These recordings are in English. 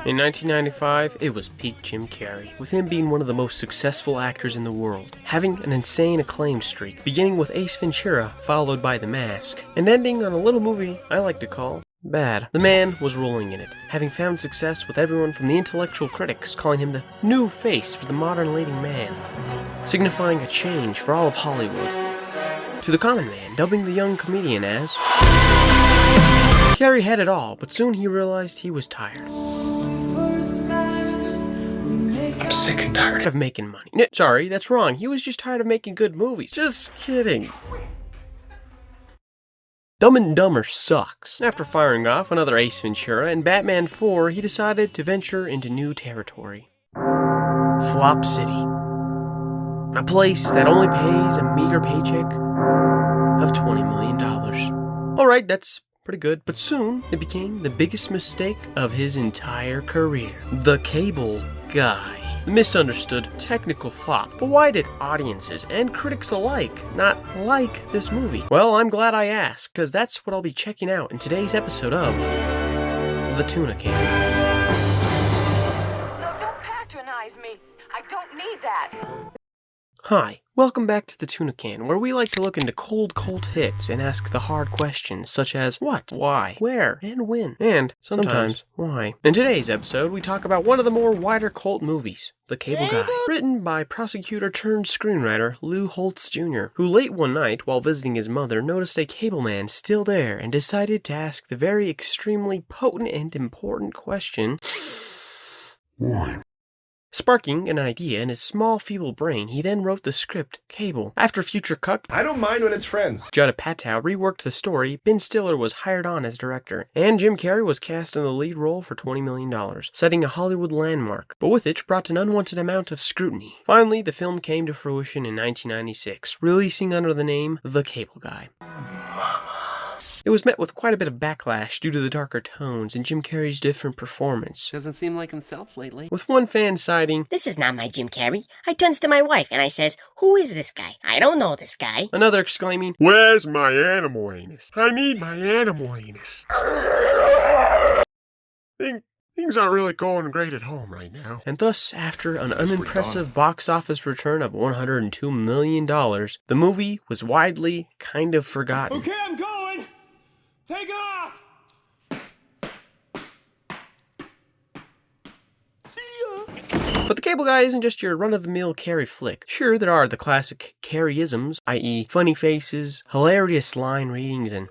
In 1995, it was peak Jim Carrey, with him being one of the most successful actors in the world, having an insane acclaim streak, beginning with Ace Ventura, followed by The Mask, and ending on a little movie I like to call bad. The man was rolling in it, having found success with everyone from the intellectual critics calling him the new face for the modern leading man, signifying a change for all of Hollywood, to the common man dubbing the young comedian as... Carrey had it all, but soon he realized he was tired. I'm sick and tired of making money. Sorry, that's wrong. He was just tired of making good movies. Just kidding. Dumb and Dumber sucks. After firing off another Ace Ventura and Batman 4, he decided to venture into new territory. Flop City. A place that only pays a meager paycheck of $20 million. Alright, that's pretty good, but soon it became the biggest mistake of his entire career. The Cable Guy. The misunderstood technical flop. But why did audiences and critics alike not like this movie? Well, I'm glad I asked, because that's what I'll be checking out in today's episode of The Tuna Can. No, don't patronize me. I don't need that. Hi, welcome back to The Tuna Can, where we like to look into cold cult hits and ask the hard questions such as what, why, where, and when, and sometimes why. In today's episode, we talk about one of the more wider cult movies, The Cable Guy, written by prosecutor turned screenwriter Lou Holtz Jr., who late one night while visiting his mother noticed a cable man still there and decided to ask the very extremely potent and important question, Why? Sparking an idea in his small, feeble brain, he then wrote the script, Cable. After future cut, I don't mind when it's friends. Judd Apatow reworked the story, Ben Stiller was hired on as director, and Jim Carrey was cast in the lead role for $20 million, setting a Hollywood landmark, but with it brought an unwanted amount of scrutiny. Finally, the film came to fruition in 1996, releasing under the name The Cable Guy. It was met with quite a bit of backlash due to the darker tones and Jim Carrey's different performance, Doesn't seem like himself lately. with one fan citing, This is not my Jim Carrey. I turns to my wife and I says, who is this guy? I don't know this guy. another exclaiming, Where's my animal anus? I need my animal anus. Things aren't really going great at home right now. and thus, after an unimpressive box office return of $102 million, the movie was widely kind of forgotten. Okay, I'm going. Take off. But The Cable Guy isn't just your run-of-the-mill Carrey flick. Sure, there are the classic Carreyisms, i.e. funny faces, hilarious line readings, and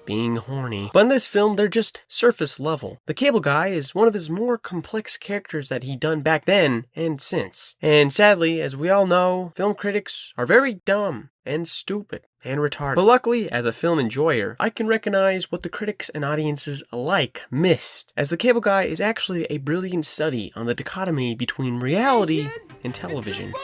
being horny. But in this film, they're just surface level. The Cable Guy is one of his more complex characters that he'd done back then and since. And sadly, as we all know, film critics are very dumb and stupid and retarded. But luckily, as a film enjoyer, I can recognize what the critics and audiences alike missed, as The Cable Guy is actually a brilliant study on the dichotomy between reality and television.